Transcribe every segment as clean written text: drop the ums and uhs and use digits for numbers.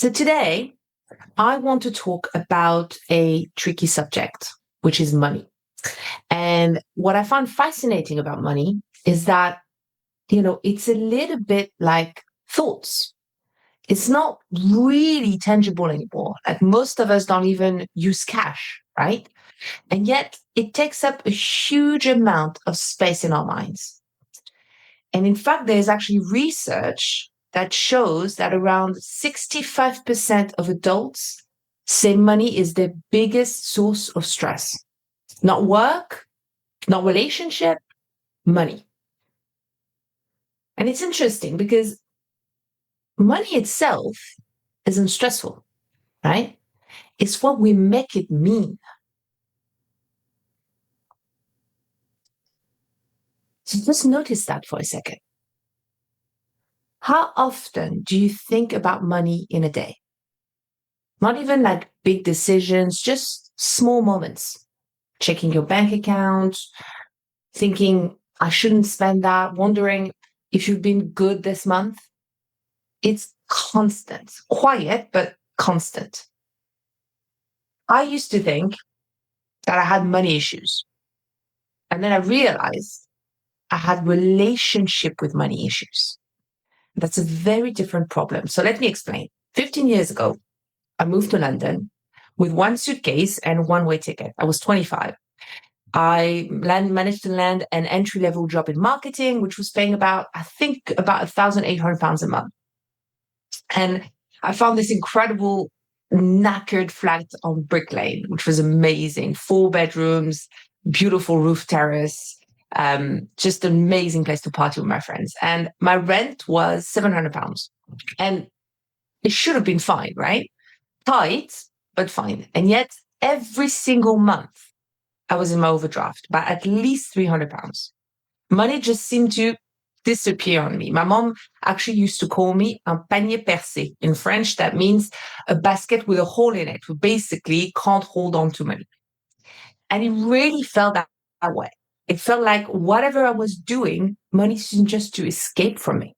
So today, I want to talk about a tricky subject, which is money. And what I find fascinating about money is that, it's a little bit like thoughts. It's not really tangible anymore. Like most of us don't even use cash, right? And yet it takes up a huge amount of space in our minds. And in fact, there's actually research that shows that around 65% of adults say money is their biggest source of stress. Not work, not relationship, money. And it's interesting because money itself isn't stressful, right? It's what we make it mean. So just notice that for a second. How often do you think about money in a day? Not even like big decisions, just small moments. Checking your bank account, thinking, I shouldn't spend that, wondering if you've been good this month. It's constant, quiet, but constant. I used to think that I had money issues. And then I realized I had relationship with money issues. That's a very different problem. So let me explain. 15 years ago, I moved to London with one suitcase and one-way ticket. I was 25. I managed to land an entry-level job in marketing, which was paying about £1,800 a month. And I found this incredible knackered flat on Brick Lane, which was amazing. 4 bedrooms, beautiful roof terrace, just an amazing place to party with my friends. And my rent was £700. And it should have been fine, right? Tight, but fine. And yet every single month, I was in my overdraft by at least £300. Money just seemed to disappear on me. My mom actually used to call me un panier percé. In French, that means a basket with a hole in it. We basically can't hold on to money. And it really felt that way. It felt like whatever I was doing, money seemed just to escape from me.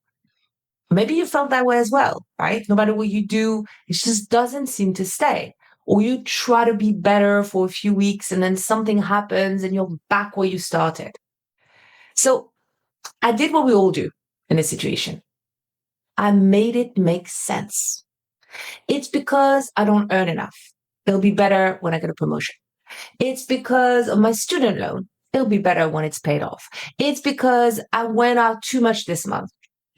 Maybe you felt that way as well, right? No matter what you do, it just doesn't seem to stay. Or you try to be better for a few weeks and then something happens and you're back where you started. So I did what we all do in a situation. I made it make sense. It's because I don't earn enough. It'll be better when I get a promotion. It's because of my student loan. It'll be better when it's paid off. It's because I went out too much this month.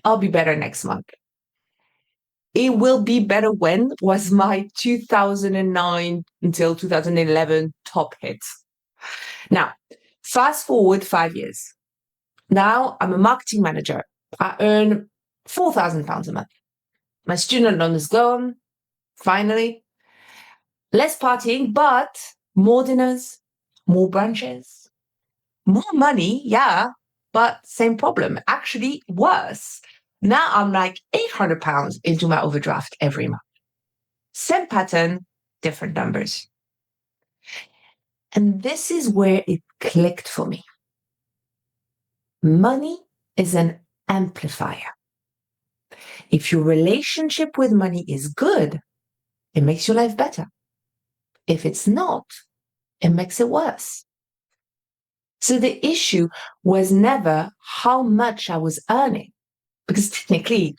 I'll be better next month. It will be better when was my 2009 until 2011 top hit. Now, fast forward 5 years. Now I'm a marketing manager. I earn £4,000 a month. My student loan is gone, finally. Less partying, but more dinners, more brunches, more money, yeah, but same problem. Actually, worse. Now I'm like £800 into my overdraft every month. Same pattern, different numbers. And this is where it clicked for me. Money is an amplifier. If your relationship with money is good, it makes your life better. If it's not, it makes it worse. So the issue was never how much I was earning, because technically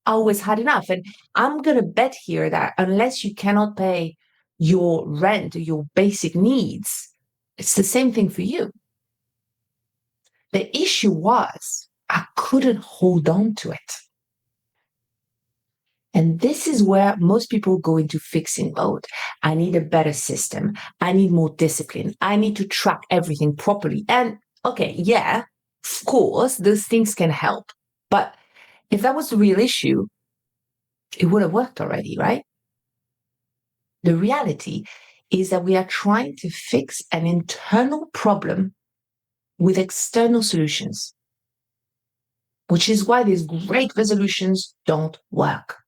I always had enough. And I'm going to bet here that unless you cannot pay your rent or your basic needs, it's the same thing for you. The issue was I couldn't hold on to it. And this is where most people go into fixing mode. I need a better system. I need more discipline. I need to track everything properly. And okay, yeah, of course, those things can help. But if that was the real issue, it would have worked already, right? The reality is that we are trying to fix an internal problem with external solutions, which is why these great resolutions don't work.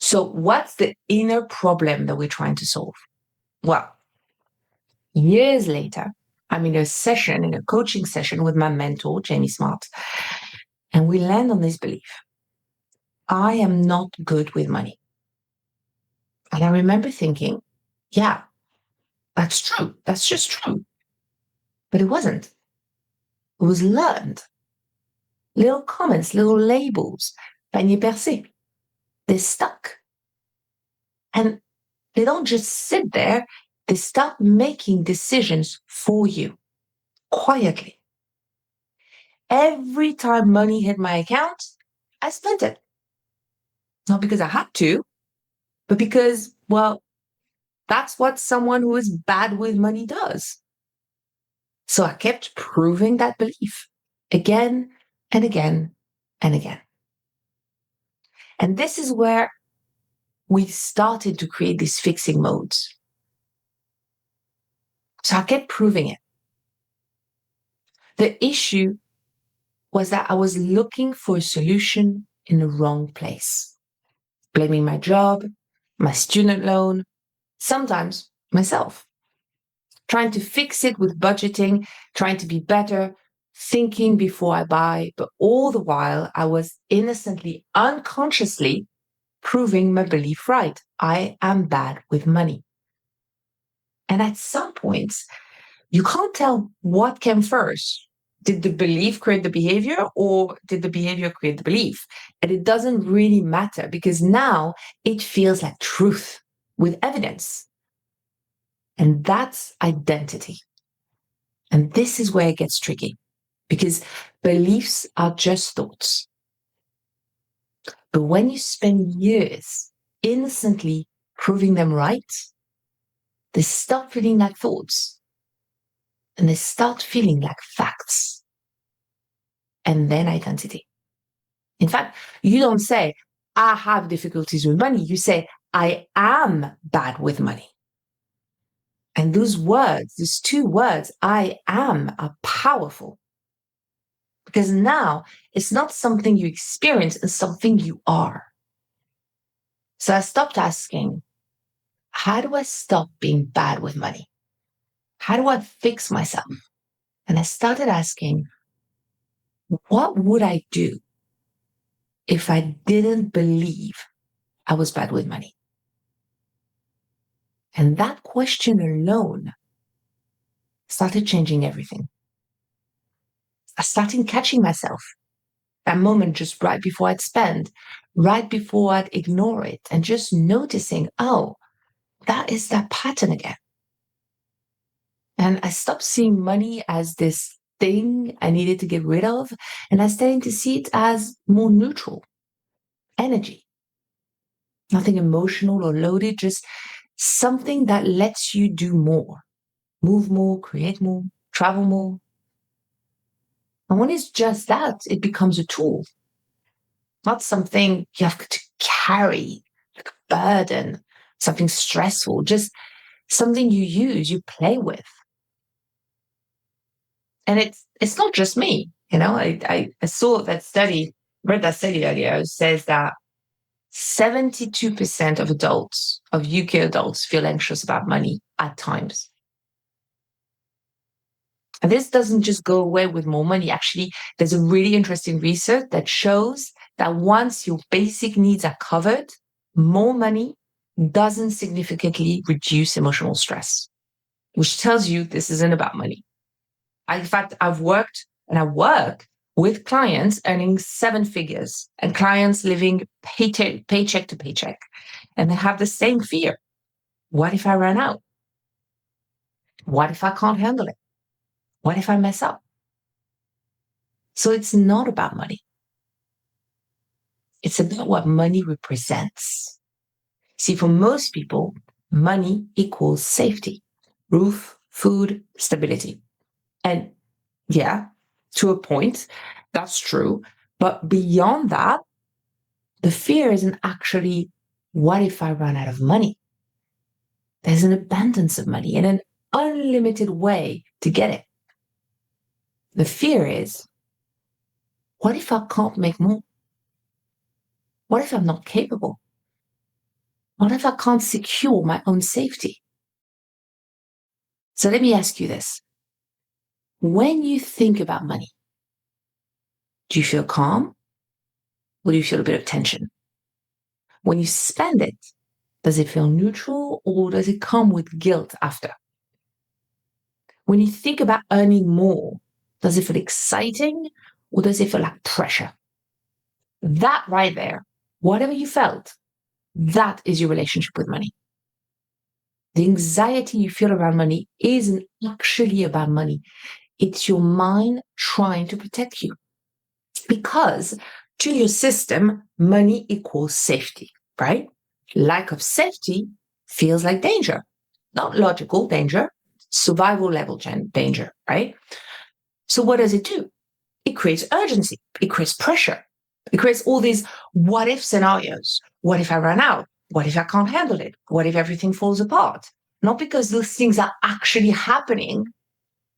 So what's the inner problem that we're trying to solve? Well, years later, I'm in a coaching session with my mentor, Jamie Smart, and we land on this belief. I am not good with money. And I remember thinking, yeah, that's true. That's just true. But it wasn't. It was learned. Little comments, little labels, panier percé. They stuck. And they don't just sit there, they start making decisions for you quietly. Every time money hit my account, I spent it. Not because I had to, but because, well, that's what someone who is bad with money does. So I kept proving that belief again and again and again. And this is where we started to create these fixing modes. So I kept proving it. The issue was that I was looking for a solution in the wrong place, blaming my job, my student loan, sometimes myself, trying to fix it with budgeting, trying to be better, thinking before I buy, but all the while I was innocently, unconsciously proving my belief right. I am bad with money. And at some points, you can't tell what came first. Did the belief create the behavior or did the behavior create the belief? And it doesn't really matter because now it feels like truth with evidence. And that's identity. And this is where it gets tricky because beliefs are just thoughts. But when you spend years innocently proving them right, they stop feeling like thoughts and they start feeling like facts and then identity. In fact, you don't say, I have difficulties with money. You say, I am bad with money. And those words, these two words, I am, are powerful. Because now it's not something you experience, it's something you are. So I stopped asking, how do I stop being bad with money? How do I fix myself? And I started asking, what would I do if I didn't believe I was bad with money? And that question alone started changing everything. I started catching myself. That moment just right before I'd spend, right before I'd ignore it, and just noticing, oh, that is that pattern again. And I stopped seeing money as this thing I needed to get rid of, and I started to see it as more neutral energy. Nothing emotional or loaded, just something that lets you do more, move more, create more, travel more. And when it's just that, it becomes a tool, not something you have to carry, like a burden, something stressful, just something you use, you play with. And it's not just me, you know. I saw that study, read that study earlier, it says that 72% of adults, of UK adults, feel anxious about money at times. And this doesn't just go away with more money. Actually, there's a really interesting research that shows that once your basic needs are covered, more money doesn't significantly reduce emotional stress, which tells you this isn't about money. In fact, I've worked and I work with clients earning seven figures and clients living paycheck to paycheck. And they have the same fear. What if I run out? What if I can't handle it? What if I mess up? So it's not about money. It's about what money represents. See, for most people, money equals safety, roof, food, stability. And yeah, to a point, that's true. But beyond that, the fear isn't actually, what if I run out of money? There's an abundance of money and an unlimited way to get it. The fear is, what if I can't make more? What if I'm not capable? What if I can't secure my own safety? So let me ask you this. When you think about money, do you feel calm or do you feel a bit of tension? When you spend it, Does it feel neutral or does it come with guilt after? When you think about earning more, does it feel exciting or does it feel like pressure? That right there, whatever you felt, that is your relationship with money. The anxiety you feel around money isn't actually about money. It's your mind trying to protect you. Because to your system, money equals safety, right? Lack of safety feels like danger, not logical danger, survival level danger, right? So what does it do? It creates urgency. It creates pressure. It creates all these what if scenarios. What if I run out? What if I can't handle it? What if everything falls apart? Not because those things are actually happening,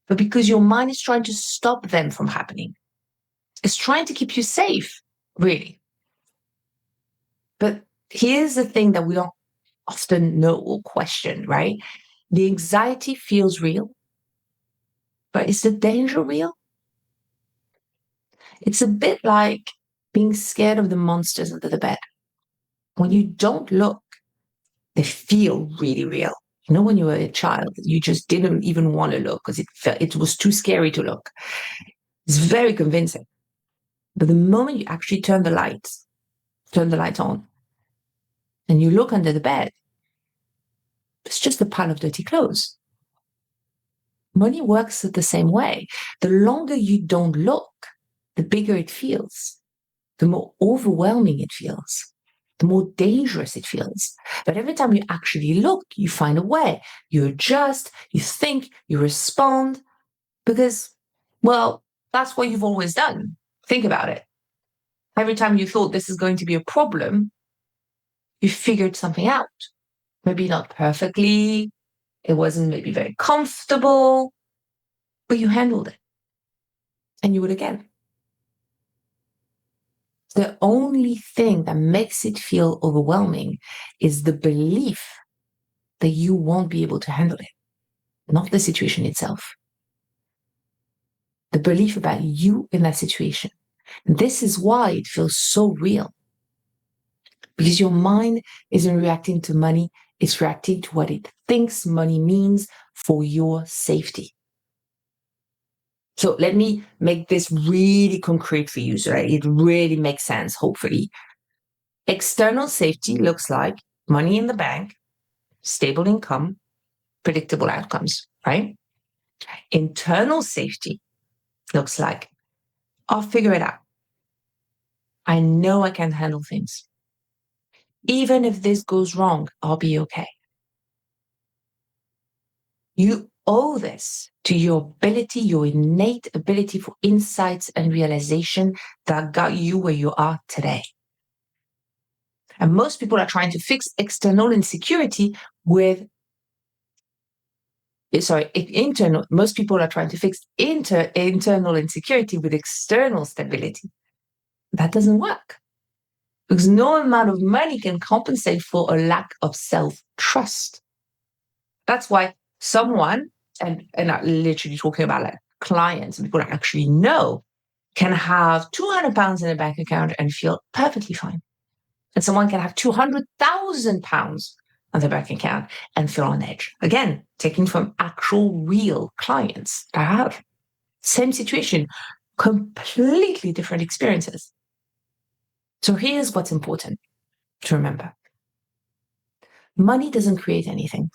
but because your mind is trying to stop them from happening. It's trying to keep you safe, really. But here's the thing that we don't often know or question, right? The anxiety feels real, but is the danger real? It's a bit like being scared of the monsters under the bed. When you don't look, they feel really real. You know, when you were a child, you just didn't even want to look because it was too scary to look. It's very convincing. But the moment you actually turn the lights on, and you look under the bed, it's just a pile of dirty clothes. Money works the same way. The longer you don't look, the bigger it feels, the more overwhelming it feels, the more dangerous it feels. But every time you actually look, you find a way. You adjust, you think, you respond, because, well, that's what you've always done. Think about it. Every time you thought this is going to be a problem, you figured something out. Maybe not perfectly, it wasn't maybe very comfortable, but you handled it. And you would again. The only thing that makes it feel overwhelming is the belief that you won't be able to handle it, not the situation itself. The belief about you in that situation. This is why it feels so real. Because your mind isn't reacting to money, it's reacting to what it thinks money means for your safety. So let me make this really concrete for you so that it really makes sense, hopefully. External safety looks like money in the bank, stable income, predictable outcomes, right? Internal safety looks like I'll figure it out. I know I can handle things. Even if this goes wrong, I'll be okay. You owe this to your ability, your innate ability for insights and realization that got you where you are today. And most people are trying to fix external insecurity with internal. Most people are trying to fix internal insecurity with external stability. That doesn't work because no amount of money can compensate for a lack of self-trust. That's why someone, and I'm literally talking about like clients and people that actually know, can have £200 in a bank account and feel perfectly fine. And someone can have £200,000 on their bank account and feel on edge. Again, taking from actual real clients that I have. Same situation, completely different experiences. So here's what's important to remember. Money doesn't create anything.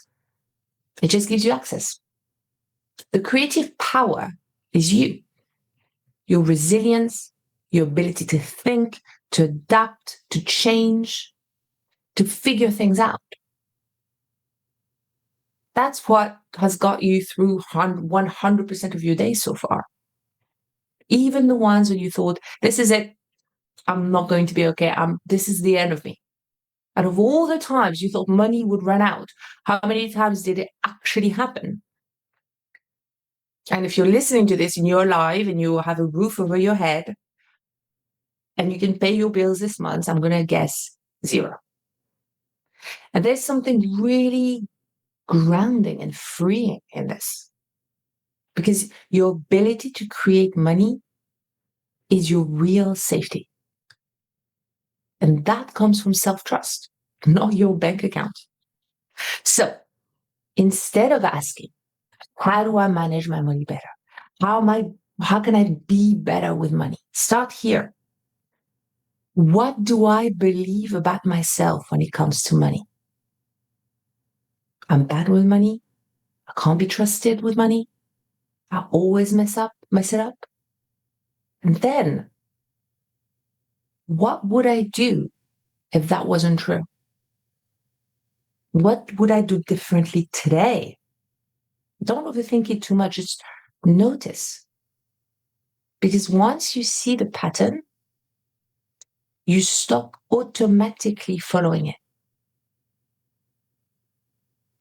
It just gives you access. The creative power is you, your resilience, your ability to think, to adapt, to change, to figure things out. That's what has got you through 100% of your days so far. Even the ones when you thought, this is it, I'm not going to be okay, this is the end of me. Out of all the times you thought money would run out, how many times did it actually happen? And if you're listening to this and you're alive and you have a roof over your head and you can pay your bills this month, I'm going to guess 0. And there's something really grounding and freeing in this because your ability to create money is your real safety. And that comes from self-trust. not your bank account. So instead of asking, how do I manage my money better? How can I be better with money? Start here. What do I believe about myself when it comes to money? I'm bad with money. I can't be trusted with money. I always mess it up. And then what would I do if that wasn't true? What would I do differently today? Don't overthink it too much. Just notice. Because once you see the pattern, you stop automatically following it.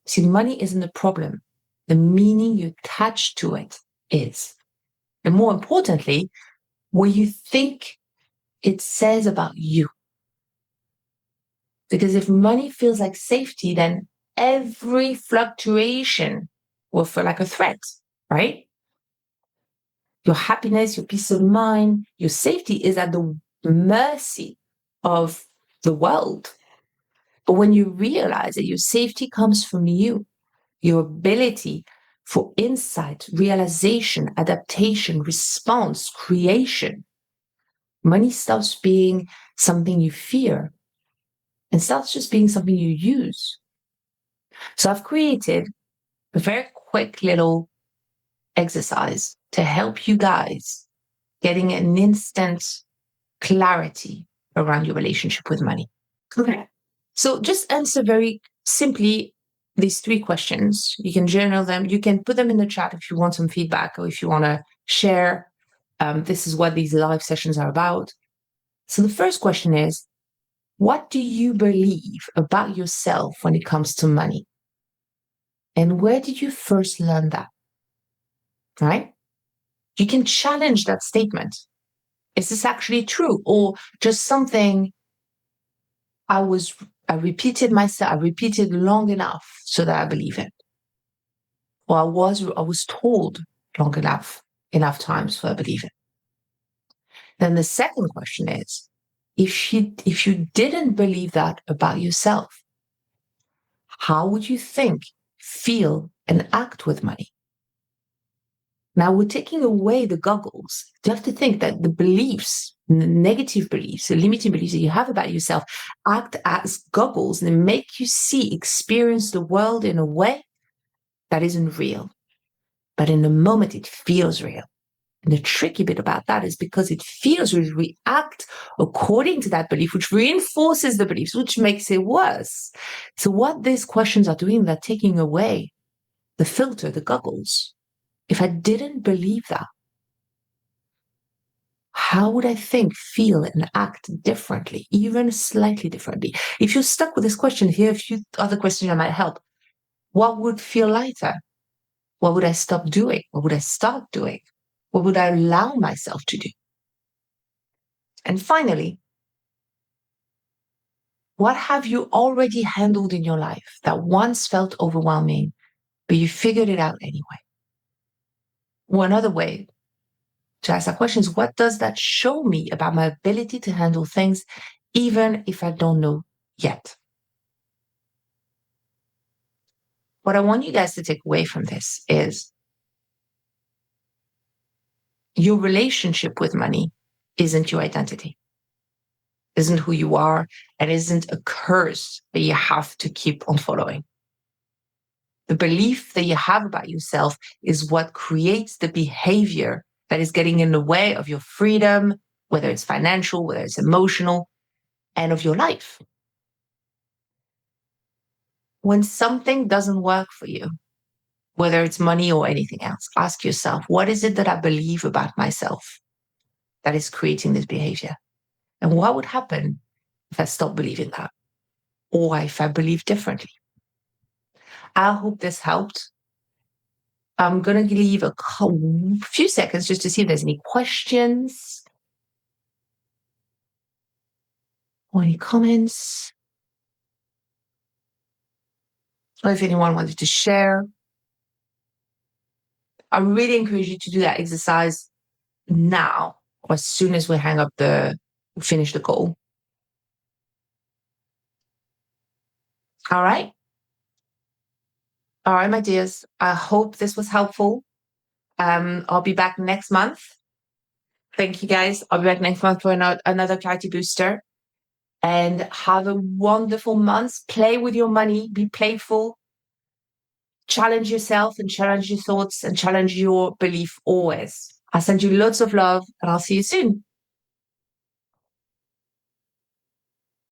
See, money isn't the problem. The meaning you attach to it is. And more importantly, what you think it says about you. Because if money feels like safety, then every fluctuation will feel like a threat, right? Your happiness, your peace of mind, your safety is at the mercy of the world. But when you realize that your safety comes from you, your ability for insight, realization, adaptation, response, creation, money stops being something you fear and starts just being something you use. So I've created a very quick little exercise to help you guys getting an instant clarity around your relationship with money. Okay. So just answer very simply these 3 questions. You can journal them. You can put them in the chat if you want some feedback or if you want to share. This is what these live sessions are about. So the first question is, what do you believe about yourself when it comes to money? And where did you first learn that? Right? You can challenge that statement. Is this actually true? Or just something I repeated long enough so that I believe it. Or I was told long enough times for I believe it. Then the second question is, if you didn't believe that about yourself, how would you think, feel, and act with money? Now we're taking away the goggles. You have to think that the beliefs, the negative beliefs, the limiting beliefs that you have about yourself act as goggles and make you experience the world in a way that isn't real. But in the moment, it feels real. And the tricky bit about that is because it feels real, we act according to that belief, which reinforces the beliefs, which makes it worse. So what these questions are doing, they're taking away the filter, the goggles. If I didn't believe that, how would I think, feel, and act differently, even slightly differently? If you're stuck with this question, here are a few other questions that might help. What would feel lighter? What would I stop doing? What would I start doing? What would I allow myself to do? And finally, what have you already handled in your life that once felt overwhelming, but you figured it out anyway? One other way to ask that question is, what does that show me about my ability to handle things, even if I don't know yet? What I want you guys to take away from this is your relationship with money isn't your identity, isn't who you are, and isn't a curse that you have to keep on following. The belief that you have about yourself is what creates the behavior that is getting in the way of your freedom, whether it's financial, whether it's emotional, and of your life. When something doesn't work for you, whether it's money or anything else, ask yourself, what is it that I believe about myself that is creating this behavior? And what would happen if I stopped believing that? Or if I believe differently? I hope this helped. I'm going to leave a few seconds just to see if there's any questions or any comments. Or if anyone wanted to share. I really encourage you to do that exercise now, or as soon as we finish the call. All right. All right, my dears. I hope this was helpful. I'll be back next month. Thank you, guys. I'll be back next month for another Clarity Booster. And have a wonderful month. Play with your money. Be playful. Challenge yourself and challenge your thoughts and challenge your belief always. I send you lots of love and I'll see you soon.